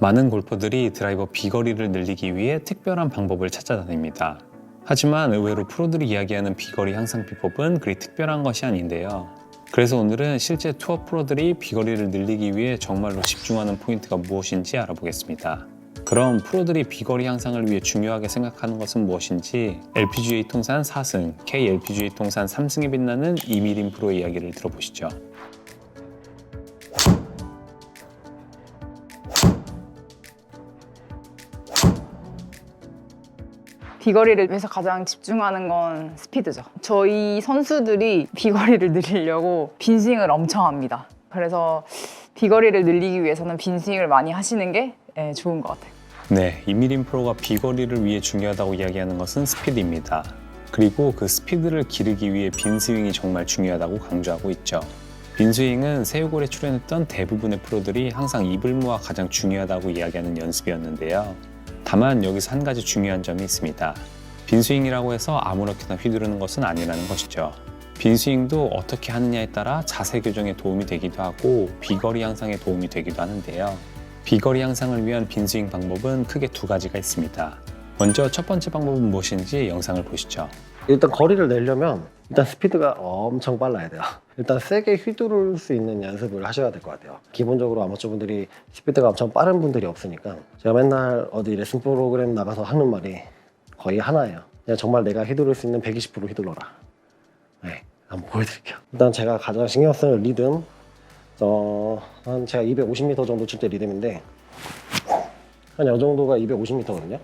많은 골퍼들이 드라이버 비거리를 늘리기 위해 특별한 방법을 찾아다닙니다. 하지만 의외로 프로들이 이야기하는 비거리 향상 비법은 그리 특별한 것이 아닌데요. 그래서 오늘은 실제 투어 프로들이 비거리를 늘리기 위해 정말로 집중하는 포인트가 무엇인지 알아보겠습니다. 그럼 프로들이 비거리 향상을 위해 중요하게 생각하는 것은 무엇인지 LPGA 통산 4승, KLPGA 통산 3승에 빛나는 이미린 프로의 이야기를 들어보시죠. 비거리를 위해서 가장 집중하는 건 스피드죠. 저희 선수들이 비거리를 늘리려고 빈스윙을 엄청 합니다. 그래서 비거리를 늘리기 위해서는 빈스윙을 많이 하시는 게 좋은 것 같아요. 네, 이미린 프로가 비거리를 위해 중요하다고 이야기하는 것은 스피드입니다. 그리고 그 스피드를 기르기 위해 빈스윙이 정말 중요하다고 강조하고 있죠. 빈스윙은 새우골에 출연했던 대부분의 프로들이 항상 입을 모아 가장 중요하다고 이야기하는 연습이었는데요. 다만 여기서 한 가지 중요한 점이 있습니다. 빈스윙이라고 해서 아무렇게나 휘두르는 것은 아니라는 것이죠. 빈스윙도 어떻게 하느냐에 따라 자세 교정에 도움이 되기도 하고 비거리 향상에 도움이 되기도 하는데요. 비거리 향상을 위한 빈스윙 방법은 크게 두 가지가 있습니다. 먼저 첫 번째 방법은 무엇인지 영상을 보시죠. 일단 거리를 내려면 일단 스피드가 엄청 빨라야 돼요. 일단 세게 휘두를 수 있는 연습을 하셔야 될 것 같아요. 기본적으로 아마추어분들이 스피드가 엄청 빠른 분들이 없으니까 제가 맨날 어디 레슨 프로그램 나가서 하는 말이 거의 하나예요. 그냥 정말 내가 휘두를 수 있는 120% 휘둘러라. 네, 한번 보여드릴게요. 일단 제가 가장 신경 쓰는 리듬, 한 제가 250m 정도 칠 때 리듬인데 한 이 정도가 250m거든요.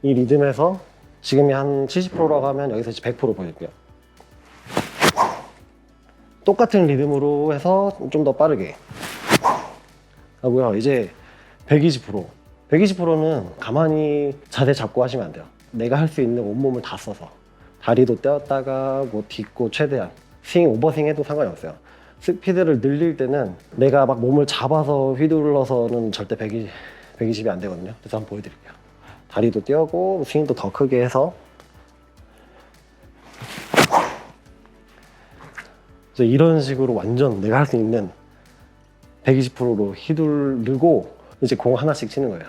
이 리듬에서 지금이 한 70%라고 하면 여기서 이제 100% 보여줄게요. 똑같은 리듬으로 해서 좀 더 빠르게 하고요. 이제 120%. 120%는 가만히 자세 잡고 하시면 안 돼요. 내가 할 수 있는 온몸을 다 써서 다리도 떼었다가 뭐 딛고 최대한 스윙, 오버스윙 해도 상관이 없어요. 스피드를 늘릴 때는 내가 막 몸을 잡아서 휘둘러서는 절대 120이 안 되거든요. 그래서 한번 보여드릴게요. 다리도 떼고 스윙도 더 크게 해서 이런 식으로 완전 내가 할 수 있는 120%로 휘두르고 이제 공 하나씩 치는 거예요.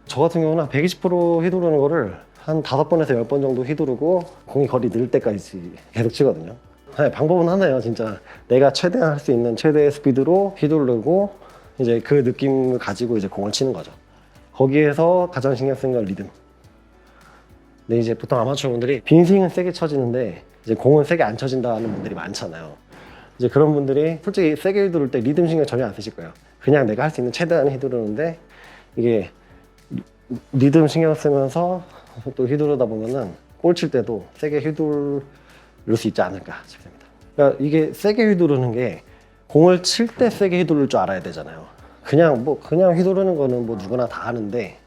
저 같은 경우는 120% 휘두르는 거를 한 5번에서 10번 정도 휘두르고 공이 거리 늘 때까지 계속 치거든요. 네, 방법은 하나예요. 진짜 내가 최대한 할 수 있는 최대의 스피드로 휘두르고 이제 그 느낌을 가지고 이제 공을 치는 거죠. 거기에서 가장 신경 쓰는 건 리듬. 근데 이제 보통 아마추어 분들이 빈스윙은 세게 쳐지는데 이제 공은 세게 안 쳐진다는 분들이 많잖아요. 이제 그런 분들이 솔직히 세게 휘두를 때 리듬 신경 전혀 안 쓰실 거예요. 그냥 내가 할 수 있는 최대한 휘두르는데 이게 리듬 신경 쓰면서 또 휘두르다 보면은 볼 칠 때도 세게 휘두를 수 있지 않을까 싶습니다. 그러니까 이게 세게 휘두르는 게 공을 칠 때 세게 휘두를 줄 알아야 되잖아요. 그냥 휘두르는 거는 뭐 누구나 다 하는데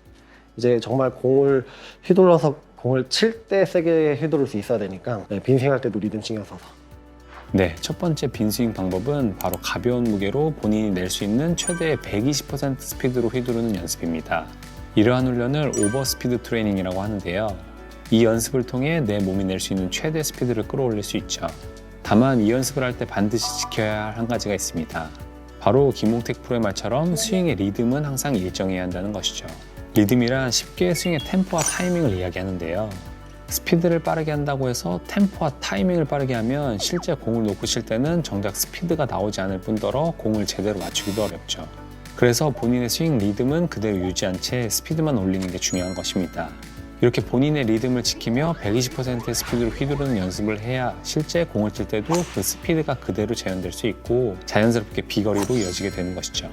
이제 정말 공을 휘둘러서 공을 칠 때 세게 휘두를 수 있어야 되니까 빈스윙할 때도 리듬 신경 써서. 네, 첫 번째 빈스윙 방법은 바로 가벼운 무게로 본인이 낼 수 있는 최대의 120% 스피드로 휘두르는 연습입니다. 이러한 훈련을 오버스피드 트레이닝이라고 하는데요. 이 연습을 통해 내 몸이 낼 수 있는 최대 스피드를 끌어올릴 수 있죠. 다만 이 연습을 할 때 반드시 지켜야 할 한 가지가 있습니다. 바로 김홍택 프로의 말처럼 스윙의 리듬은 항상 일정해야 한다는 것이죠. 리듬이란 쉽게 스윙의 템포와 타이밍을 이야기하는데요. 스피드를 빠르게 한다고 해서 템포와 타이밍을 빠르게 하면 실제 공을 놓고 칠 때는 정작 스피드가 나오지 않을 뿐더러 공을 제대로 맞추기도 어렵죠. 그래서 본인의 스윙 리듬은 그대로 유지한 채 스피드만 올리는 게 중요한 것입니다. 이렇게 본인의 리듬을 지키며 120%의 스피드로 휘두르는 연습을 해야 실제 공을 칠 때도 그 스피드가 그대로 재현될 수 있고 자연스럽게 비거리로 이어지게 되는 것이죠.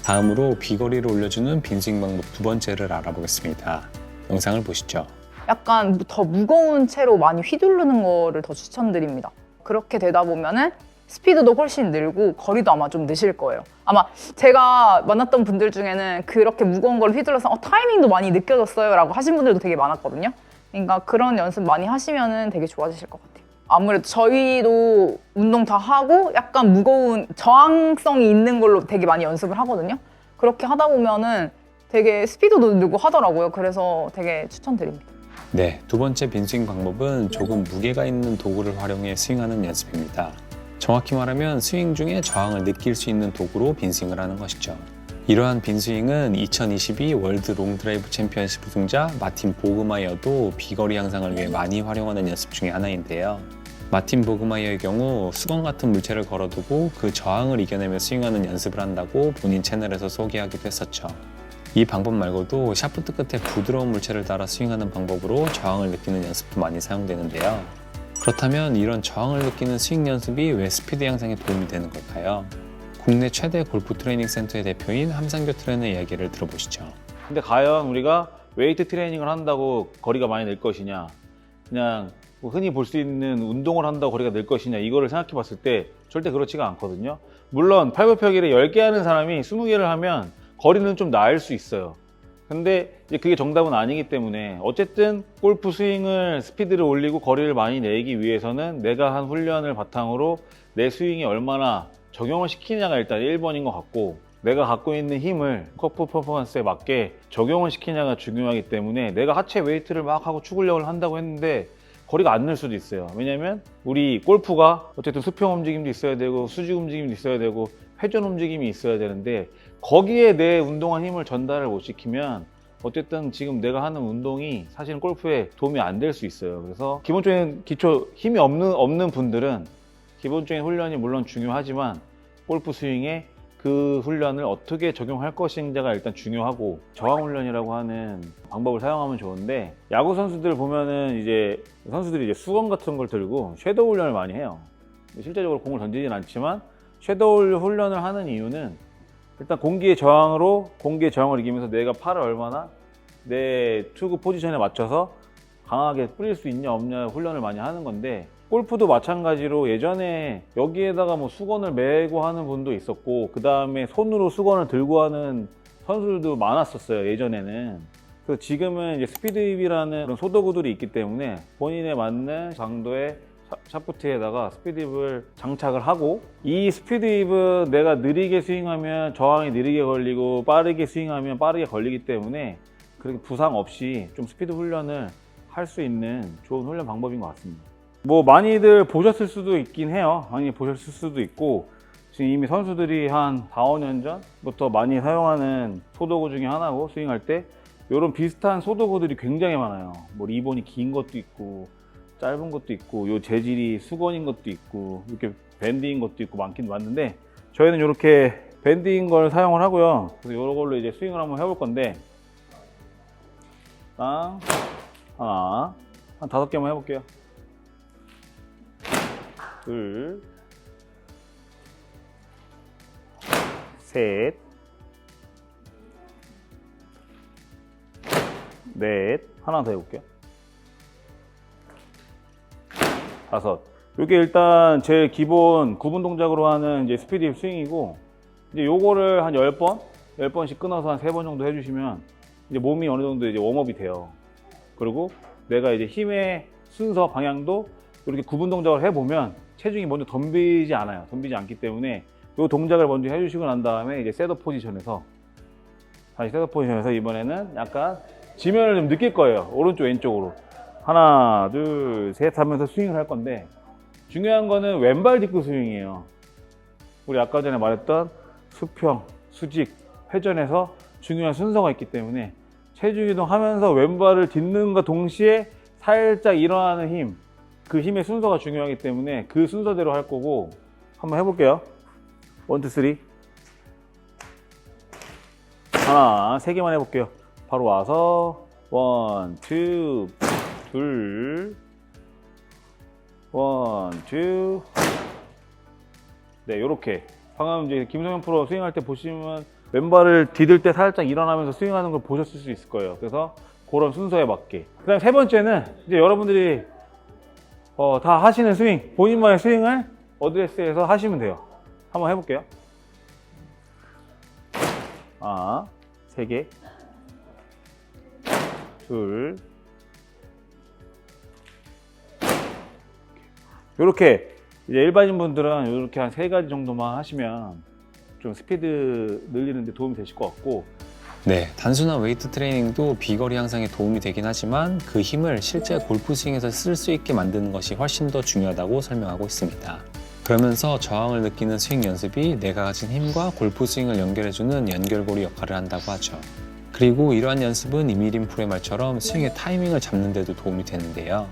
다음으로 비거리를 올려주는 빈스윙 방법 두 번째를 알아보겠습니다. 영상을 보시죠. 약간 더 무거운 채로 많이 휘두르는 거를 더 추천드립니다. 그렇게 되다 보면은 스피드도 훨씬 늘고 거리도 아마 좀 느실 거예요. 아마 제가 만났던 분들 중에는 그렇게 무거운 걸 휘둘러서 타이밍도 많이 느껴졌어요 라고 하신 분들도 되게 많았거든요. 그러니까 그런 연습 많이 하시면은 되게 좋아지실 것 같아요. 아무래도 저희도 운동 다 하고 약간 무거운 저항성이 있는 걸로 되게 많이 연습을 하거든요. 그렇게 하다 보면은 되게 스피드도 늘고 하더라고요. 그래서 되게 추천드립니다. 네, 두 번째 빈스윙 방법은 조금 무게가 있는 도구를 활용해 스윙하는 연습입니다. 정확히 말하면 스윙 중에 저항을 느낄 수 있는 도구로 빈스윙을 하는 것이죠. 이러한 빈스윙은 2022 월드 롱드라이브 챔피언십 우승자 마틴 보그마이어도 비거리 향상을 위해 많이 활용하는 연습 중에 하나인데요. 마틴 보그마이어의 경우 수건 같은 물체를 걸어두고 그 저항을 이겨내며 스윙하는 연습을 한다고 본인 채널에서 소개하기도 했었죠. 이 방법 말고도 샤프트 끝에 부드러운 물체를 달아 스윙하는 방법으로 저항을 느끼는 연습도 많이 사용되는데요. 그렇다면 이런 저항을 느끼는 스윙 연습이 왜 스피드 향상에 도움이 되는 걸까요? 국내 최대 골프 트레이닝 센터의 대표인 함상교 트레이너의 이야기를 들어보시죠. 근데 과연 우리가 웨이트 트레이닝을 한다고 거리가 많이 늘 것이냐, 그냥 흔히 볼 수 있는 운동을 한다고 거리가 늘 것이냐, 이거를 생각해 봤을 때 절대 그렇지가 않거든요. 물론 팔굽혀펴기를 10개 하는 사람이 20개를 하면 거리는 좀 나을 수 있어요. 근데 이제 그게 정답은 아니기 때문에 어쨌든 골프 스윙을 스피드를 올리고 거리를 많이 내기 위해서는 내가 한 훈련을 바탕으로 내 스윙이 얼마나 적용을 시키냐가 일단 1번인 것 같고, 내가 갖고 있는 힘을 골프 퍼포먼스에 맞게 적용을 시키냐가 중요하기 때문에 내가 하체 웨이트를 막 하고 추근력을 한다고 했는데 거리가 안 늘 수도 있어요. 왜냐면 우리 골프가 어쨌든 수평 움직임도 있어야 되고 수직 움직임도 있어야 되고 회전 움직임이 있어야 되는데 거기에 내 운동한 힘을 전달을 못 시키면 어쨌든 지금 내가 하는 운동이 사실은 골프에 도움이 안 될 수 있어요. 그래서 기본적인 기초 힘이 없는 분들은 기본적인 훈련이 물론 중요하지만 골프 스윙에 그 훈련을 어떻게 적용할 것인가가 일단 중요하고, 저항 훈련이라고 하는 방법을 사용하면 좋은데, 야구 선수들 보면은 이제 선수들이 이제 수건 같은 걸 들고 섀도우 훈련을 많이 해요. 실제적으로 공을 던지진 않지만 섀도우 훈련을 하는 이유는 일단 공기의 저항을 이기면서 내가 팔을 얼마나 내 투구 포지션에 맞춰서 강하게 뿌릴 수 있냐 없냐 훈련을 많이 하는 건데, 골프도 마찬가지로 예전에 여기에다가 뭐 수건을 메고 하는 분도 있었고, 그 다음에 손으로 수건을 들고 하는 선수들도 많았었어요, 예전에는. 그래서 지금은 이제 스피드힙이라는 그런 소도구들이 있기 때문에 본인에 맞는 강도의 샤프트에다가 스피드힙을 장착을 하고, 이 스피드힙은 내가 느리게 스윙하면 저항이 느리게 걸리고 빠르게 스윙하면 빠르게 걸리기 때문에 그렇게 부상 없이 좀 스피드 훈련을 할 수 있는 좋은 훈련 방법인 것 같습니다. 뭐 많이들 보셨을 수도 있긴 해요. 많이 보셨을 수도 있고, 지금 이미 선수들이 한 4, 5년 전부터 많이 사용하는 소도구 중에 하나고, 스윙할 때 이런 비슷한 소도구들이 굉장히 많아요. 뭐 리본이 긴 것도 있고 짧은 것도 있고, 요 재질이 수건인 것도 있고 이렇게 밴드인 것도 있고 많긴 많은데, 저희는 이렇게 밴드인 걸 사용을 하고요. 그래서 이런 걸로 이제 스윙을 한번 해볼 건데, 하나, 한 5개만 해볼게요. 둘, 셋, 넷, 하나 더 해볼게요. 5. 이게 일단 제일 기본 구분 동작으로 하는 이제 스피드 스윙이고, 이제 요거를 한 10번씩 끊어서 한 3번 정도 해주시면 이제 몸이 어느 정도 이제 웜업이 돼요. 그리고 내가 이제 힘의 순서, 방향도 이렇게 구분 동작을 해보면 체중이 먼저 덤비지 않아요. 덤비지 않기 때문에 이 동작을 먼저 해주시고 난 다음에 이제 셋업 포지션에서 이번에는 약간 지면을 좀 느낄 거예요. 오른쪽 왼쪽으로 하나 둘 셋 하면서 스윙을 할 건데, 중요한 거는 왼발 뒷구 스윙이에요. 우리 아까 전에 말했던 수평, 수직, 회전에서 중요한 순서가 있기 때문에 체중 이동하면서 왼발을 딛는과 동시에 살짝 일어나는 힘, 그 힘의 순서가 중요하기 때문에 그 순서대로 할 거고, 한번 해볼게요. 1, 2, 3. 하나, 3개만 해볼게요. 바로 와서 1, 2, 둘, 1, 2. 네, 요렇게. 방금 이제 김성현 프로 스윙할 때 보시면 왼발을 디딜 때 살짝 일어나면서 스윙하는 걸 보셨을 수 있을 거예요. 그래서 그런 순서에 맞게. 그 다음 3번째는 이제 여러분들이 다 하시는 스윙, 본인만의 스윙을 어드레스에서 하시면 돼요. 한번 해볼게요. 하나, 3개, 둘, 이렇게 이제 일반인 분들은 이렇게 한 3가지 정도만 하시면 좀 스피드 늘리는 데 도움이 되실 것 같고, 네, 단순한 웨이트 트레이닝도 비거리 향상에 도움이 되긴 하지만 그 힘을 실제 골프 스윙에서 쓸 수 있게 만드는 것이 훨씬 더 중요하다고 설명하고 있습니다. 그러면서 저항을 느끼는 스윙 연습이 내가 가진 힘과 골프 스윙을 연결해주는 연결고리 역할을 한다고 하죠. 그리고 이러한 연습은 이미린 프로의 말처럼 스윙의 타이밍을 잡는 데도 도움이 되는데요.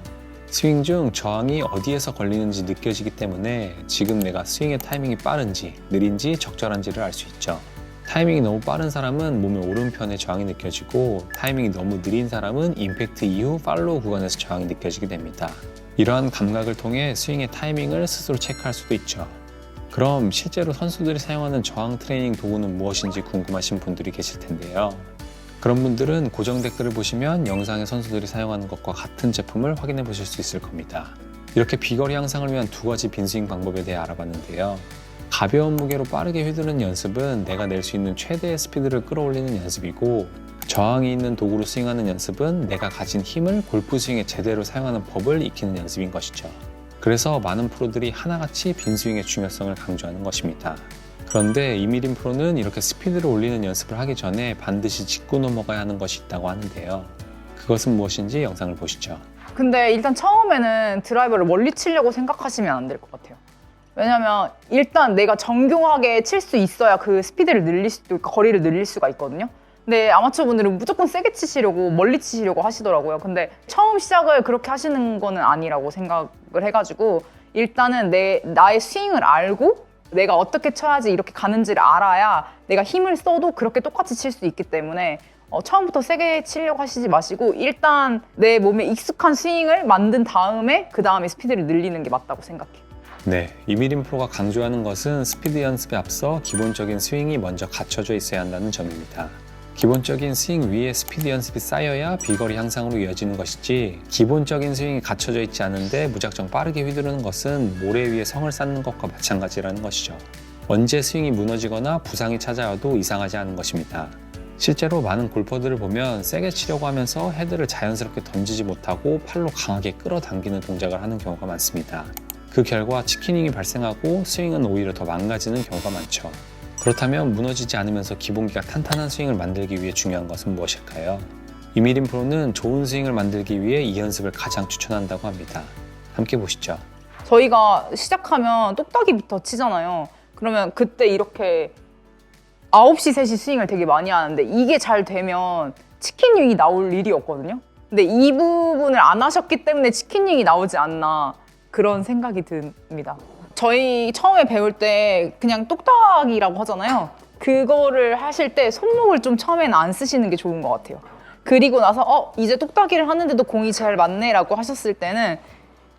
스윙 중 저항이 어디에서 걸리는지 느껴지기 때문에 지금 내가 스윙의 타이밍이 빠른지 느린지 적절한지를 알 수 있죠. 타이밍이 너무 빠른 사람은 몸의 오른편에 저항이 느껴지고 타이밍이 너무 느린 사람은 임팩트 이후 팔로우 구간에서 저항이 느껴지게 됩니다. 이러한 감각을 통해 스윙의 타이밍을 스스로 체크할 수도 있죠. 그럼 실제로 선수들이 사용하는 저항 트레이닝 도구는 무엇인지 궁금하신 분들이 계실 텐데요. 그런 분들은 고정 댓글을 보시면 영상에 선수들이 사용하는 것과 같은 제품을 확인해 보실 수 있을 겁니다. 이렇게 비거리 향상을 위한 두 가지 빈스윙 방법에 대해 알아봤는데요. 가벼운 무게로 빠르게 휘두르는 연습은 내가 낼 수 있는 최대의 스피드를 끌어올리는 연습이고, 저항이 있는 도구로 스윙하는 연습은 내가 가진 힘을 골프 스윙에 제대로 사용하는 법을 익히는 연습인 것이죠. 그래서 많은 프로들이 하나같이 빈스윙의 중요성을 강조하는 것입니다. 그런데 이미린 프로는 이렇게 스피드를 올리는 연습을 하기 전에 반드시 짚고 넘어가야 하는 것이 있다고 하는데요. 그것은 무엇인지 영상을 보시죠. 근데 일단 처음에는 드라이버를 멀리 치려고 생각하시면 안 될 것 같아요. 왜냐면 일단 내가 정교하게 칠 수 있어야 그 스피드를 늘릴 수도 있고 거리를 늘릴 수가 있거든요. 근데 아마추어 분들은 무조건 세게 치시려고 멀리 치시려고 하시더라고요. 근데 처음 시작을 그렇게 하시는 거는 아니라고 생각을 해가지고 일단은 나의 스윙을 알고 내가 어떻게 쳐야지 이렇게 가는지를 알아야 내가 힘을 써도 그렇게 똑같이 칠 수 있기 때문에 처음부터 세게 치려고 하시지 마시고 일단 내 몸에 익숙한 스윙을 만든 다음에 그 다음에 스피드를 늘리는 게 맞다고 생각해요. 네, 이미린 프로가 강조하는 것은 스피드 연습에 앞서 기본적인 스윙이 먼저 갖춰져 있어야 한다는 점입니다. 기본적인 스윙 위에 스피드 연습이 쌓여야 비거리 향상으로 이어지는 것이지, 기본적인 스윙이 갖춰져 있지 않은데 무작정 빠르게 휘두르는 것은 모래 위에 성을 쌓는 것과 마찬가지라는 것이죠. 언제 스윙이 무너지거나 부상이 찾아와도 이상하지 않은 것입니다. 실제로 많은 골퍼들을 보면 세게 치려고 하면서 헤드를 자연스럽게 던지지 못하고 팔로 강하게 끌어당기는 동작을 하는 경우가 많습니다. 그 결과 치키닝이 발생하고 스윙은 오히려 더 망가지는 경우가 많죠. 그렇다면 무너지지 않으면서 기본기가 탄탄한 스윙을 만들기 위해 중요한 것은 무엇일까요? 이미린 프로는 좋은 스윙을 만들기 위해 이 연습을 가장 추천한다고 합니다. 함께 보시죠. 저희가 시작하면 똑딱이부터 치잖아요. 그러면 그때 이렇게 9시, 3시 스윙을 되게 많이 하는데 이게 잘 되면 치킨윙이 나올 일이 없거든요. 근데 이 부분을 안 하셨기 때문에 치킨윙이 나오지 않나 그런 생각이 듭니다. 저희 처음에 배울 때 그냥 똑딱이라고 하잖아요. 그거를 하실 때 손목을 좀 처음에는 안 쓰시는 게 좋은 것 같아요. 그리고 나서 이제 똑딱이를 하는데도 공이 잘 맞네 라고 하셨을 때는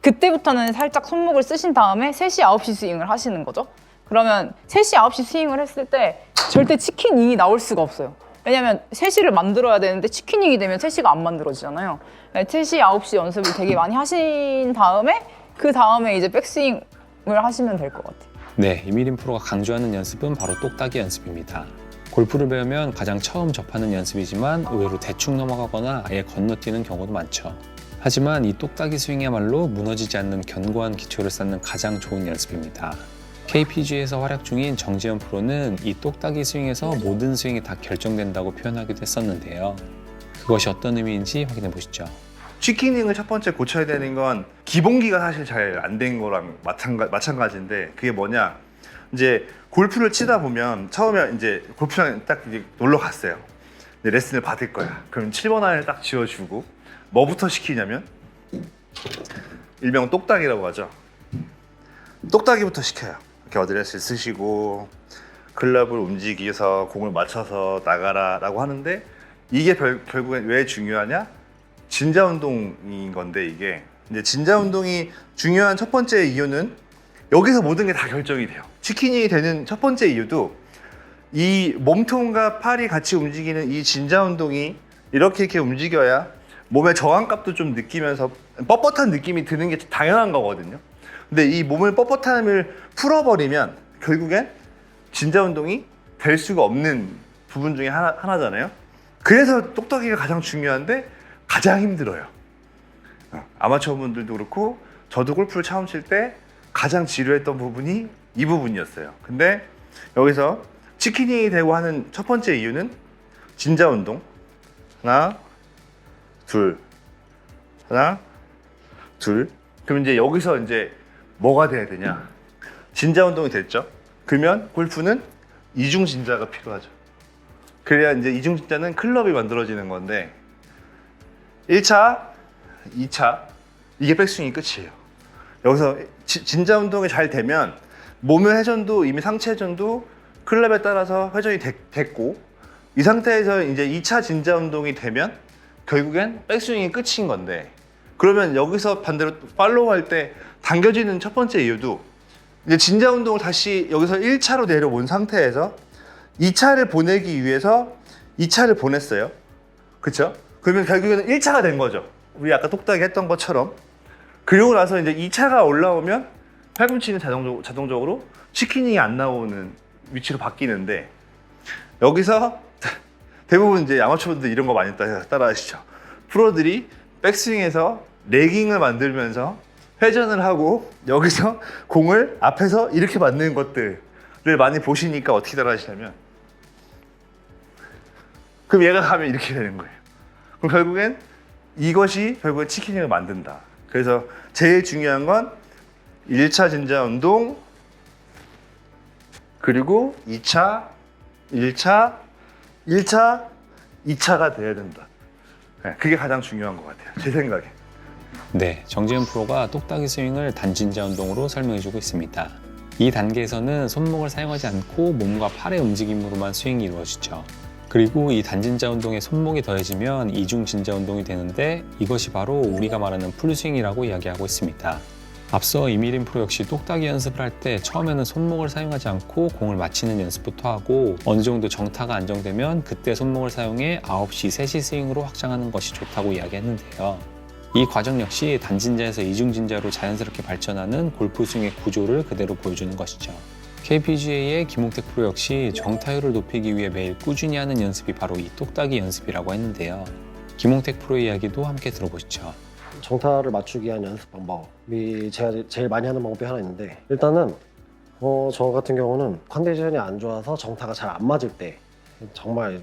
그때부터는 살짝 손목을 쓰신 다음에 3시, 9시 스윙을 하시는 거죠. 그러면 3시, 9시 스윙을 했을 때 절대 치킨윙이 나올 수가 없어요. 왜냐면 3시를 만들어야 되는데 치킨윙이 되면 3시가 안 만들어지잖아요. 3시, 9시 연습을 되게 많이 하신 다음에 그 다음에 이제 백스윙을 하시면 될 것 같아요. 네, 이미린 프로가 강조하는 연습은 바로 똑딱이 연습입니다. 골프를 배우면 가장 처음 접하는 연습이지만 의외로 대충 넘어가거나 아예 건너뛰는 경우도 많죠. 하지만 이 똑딱이 스윙이야말로 무너지지 않는 견고한 기초를 쌓는 가장 좋은 연습입니다. KPGA에서 활약 중인 정지현 프로는 이 똑딱이 스윙에서 모든 스윙이 다 결정된다고 표현하기도 했었는데요. 그것이 어떤 의미인지 확인해 보시죠. 치키닝을 첫 번째 고쳐야 되는 건 기본기가 사실 잘 안 된 거랑 마찬가지인데, 그게 뭐냐, 이제 골프를 치다 보면 처음에 이제 골프장에 딱 이제 놀러 갔어요. 레슨을 받을 거야. 그럼 7번 아이를 딱 지어주고 뭐부터 시키냐면 일명 똑딱이라고 하죠. 똑딱이부터 시켜요. 이렇게 어드레스를 쓰시고 클럽을 움직여서 공을 맞춰서 나가라 라고 하는데, 이게 결국엔 왜 중요하냐? 진자 운동인 건데, 이게 이제 진자 운동이 중요한 첫 번째 이유는 여기서 모든 게 다 결정이 돼요. 치킨이 되는 첫 번째 이유도 이 몸통과 팔이 같이 움직이는 이 진자 운동이 이렇게 움직여야 몸의 저항값도 좀 느끼면서 뻣뻣한 느낌이 드는 게 당연한 거거든요. 근데 이 몸을 뻣뻣함을 풀어버리면 결국엔 진자 운동이 될 수가 없는 부분 중에 하나잖아요. 그래서 똑딱이가 가장 중요한데 가장 힘들어요. 아마추어 분들도 그렇고 저도 골프를 처음 칠 때 가장 지루했던 부분이 이 부분이었어요. 근데 여기서 치킨이 되고 하는 첫 번째 이유는 진자 운동. 하나, 둘, 하나, 둘. 그럼 이제 여기서 이제 뭐가 돼야 되냐? 진자 운동이 됐죠. 그러면 골프는 이중 진자가 필요하죠. 그래야 이제 이중 진자는 클럽이 만들어지는 건데 1차, 2차 이게 백스윙이 끝이에요. 여기서 진자 운동이 잘 되면 몸의 회전도 이미 상체 회전도 클럽에 따라서 회전이 됐고 이 상태에서 이제 2차 진자 운동이 되면 결국엔 백스윙이 끝인 건데 그러면 여기서 반대로 팔로우 할 때 당겨지는 첫 번째 이유도 이제 진자 운동을 다시 여기서 1차로 내려온 상태에서 2차를 보내기 위해서 2차를 보냈어요. 그렇죠? 그러면 결국에는 1차가 된 거죠. 우리 아까 똑딱이 했던 것처럼. 그리고 나서 이제 2차가 올라오면 팔꿈치는 자동적으로 치킨이 안 나오는 위치로 바뀌는데 여기서 대부분 이제 아마추어분들 이런 거 많이 따라 하시죠. 프로들이 백스윙에서 레깅을 만들면서 회전을 하고 여기서 공을 앞에서 이렇게 맞는 것들을 많이 보시니까 어떻게 따라 하시냐면 그럼 얘가 가면 이렇게 되는 거예요. 그럼 결국엔 이것이 결국엔 치킨을 만든다. 그래서 제일 중요한 건 1차 진자 운동 그리고 2차, 1차, 1차, 2차가 돼야 된다. 네, 그게 가장 중요한 것 같아요. 제 생각에. 네, 정재현 프로가 똑딱이 스윙을 단진자 운동으로 설명해주고 있습니다. 이 단계에서는 손목을 사용하지 않고 몸과 팔의 움직임으로만 스윙이 이루어지죠. 그리고 이 단진자 운동에 손목이 더해지면 이중 진자 운동이 되는데 이것이 바로 우리가 말하는 풀스윙이라고 이야기하고 있습니다. 앞서 이미린 프로 역시 똑딱이 연습을 할 때 처음에는 손목을 사용하지 않고 공을 맞히는 연습부터 하고 어느 정도 정타가 안정되면 그때 손목을 사용해 9시, 3시 스윙으로 확장하는 것이 좋다고 이야기했는데요. 이 과정 역시 단진자에서 이중진자로 자연스럽게 발전하는 골프 스윙의 구조를 그대로 보여주는 것이죠. KPGA의 김홍택 프로 역시 정타율을 높이기 위해 매일 꾸준히 하는 연습이 바로 이 똑딱이 연습이라고 했는데요. 김홍택 프로의 이야기도 함께 들어보시죠. 정타를 맞추기 위한 연습 방법이 제가 제일 많이 하는 방법이 하나 있는데 일단은 저 같은 경우는 컨디션이 안 좋아서 정타가 잘 안 맞을 때 정말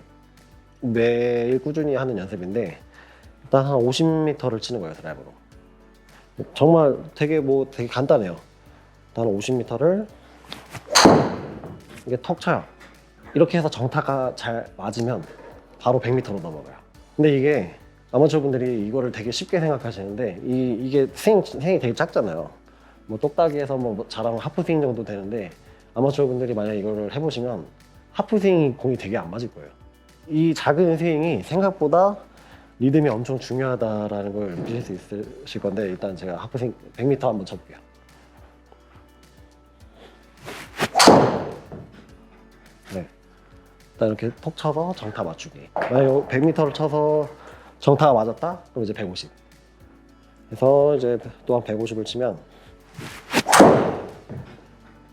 매일 꾸준히 하는 연습인데 일단 한 50m를 치는 거예요, 드라이버로. 정말 되게 간단해요. 일단 50m를 이게 턱 쳐요. 이렇게 해서 정타가 잘 맞으면 바로 100m로 넘어가요. 근데 이게 아마추어분들이 이거를 되게 쉽게 생각하시는데 이게 스윙이 되게 작잖아요. 뭐 똑딱이에서 뭐 잘하면 하프 스윙 정도 되는데 아마추어분들이 만약 이거를 해보시면 하프 스윙 공이 되게 안 맞을 거예요. 이 작은 스윙이 생각보다 리듬이 엄청 중요하다라는 걸 느끼실 수 있으실 건데 일단 제가 하프 스윙 100m 한번 쳐볼게요. 네, 일단 이렇게 톡 쳐서 정타 맞추기. 만약 100m를 쳐서 정타가 맞았다? 그럼 이제 150. 그래서 이제 또 한 150을 치면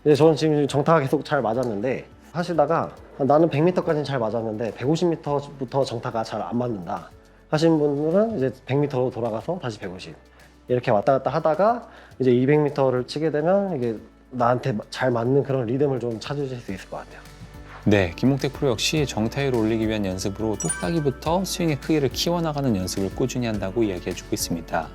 이제 저는 지금 정타가 계속 잘 맞았는데 하시다가 나는 100m까지는 잘 맞았는데 150m부터 정타가 잘 안 맞는다 하신 분들은 이제 100m로 돌아가서 다시 150 이렇게 왔다 갔다 하다가 이제 200m를 치게 되면 이게 나한테 잘 맞는 그런 리듬을 좀 찾으실 수 있을 것 같아요. 네, 김홍택 프로 역시 정타율을 올리기 위한 연습으로 똑딱이부터 스윙의 크기를 키워나가는 연습을 꾸준히 한다고 이야기해주고 있습니다.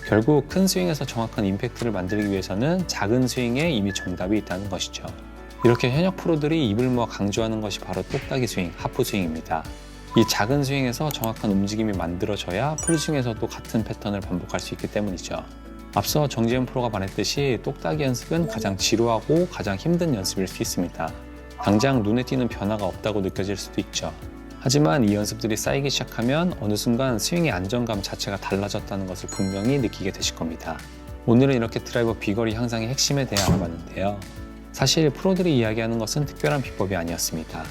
결국 큰 스윙에서 정확한 임팩트를 만들기 위해서는 작은 스윙에 이미 정답이 있다는 것이죠. 이렇게 현역 프로들이 입을 모아 강조하는 것이 바로 똑딱이 스윙, 하프 스윙입니다. 이 작은 스윙에서 정확한 움직임이 만들어져야 풀스윙에서도 같은 패턴을 반복할 수 있기 때문이죠. 앞서 정재현 프로가 말했듯이 똑딱이 연습은 가장 지루하고 가장 힘든 연습일 수 있습니다. 당장 눈에 띄는 변화가 없다고 느껴질 수도 있죠. 하지만 이 연습들이 쌓이기 시작하면 어느 순간 스윙의 안정감 자체가 달라졌다는 것을 분명히 느끼게 되실 겁니다. 오늘은 이렇게 드라이버 비거리 향상의 핵심에 대해 알아봤는데요. 사실 프로들이 이야기하는 것은 특별한 비법이 아니었습니다.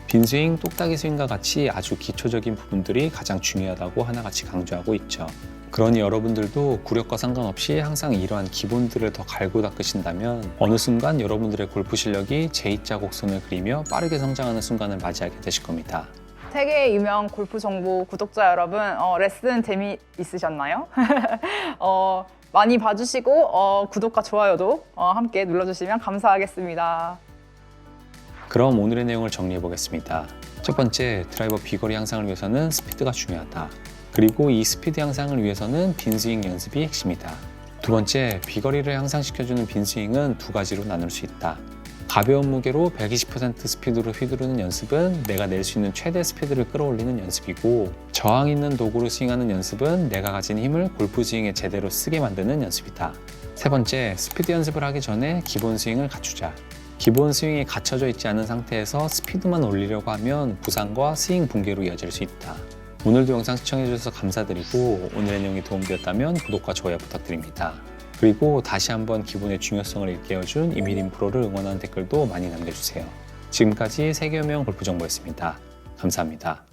빈스윙, 똑딱이 스윙과 같이 아주 기초적인 부분들이 가장 중요하다고 하나같이 강조하고 있죠. 그러니 여러분들도 구력과 상관없이 항상 이러한 기본들을 더 갈고 닦으신다면 어느 순간 여러분들의 골프 실력이 제2자 곡선을 그리며 빠르게 성장하는 순간을 맞이하게 되실 겁니다. 세계 유명 골프 정보 구독자 여러분, 레슨 재미있으셨나요? 많이 봐주시고 구독과 좋아요도 함께 눌러주시면 감사하겠습니다. 그럼 오늘의 내용을 정리해 보겠습니다. 첫 번째, 드라이버 비거리 향상을 위해서는 스피드가 중요하다. 그리고 이 스피드 향상을 위해서는 빈스윙 연습이 핵심이다. 두 번째, 비거리를 향상시켜주는 빈스윙은 두 가지로 나눌 수 있다. 가벼운 무게로 120% 스피드로 휘두르는 연습은 내가 낼 수 있는 최대 스피드를 끌어올리는 연습이고, 저항 있는 도구로 스윙하는 연습은 내가 가진 힘을 골프 스윙에 제대로 쓰게 만드는 연습이다. 세 번째, 스피드 연습을 하기 전에 기본 스윙을 갖추자. 기본 스윙이 갖춰져 있지 않은 상태에서 스피드만 올리려고 하면 부상과 스윙 붕괴로 이어질 수 있다. 오늘도 영상 시청해주셔서 감사드리고, 오늘의 내용이 도움되었다면 구독과 좋아요 부탁드립니다. 그리고 다시 한번 기본의 중요성을 일깨워준 이미림 프로를 응원하는 댓글도 많이 남겨주세요. 지금까지 세계유명 골프 정보였습니다. 감사합니다.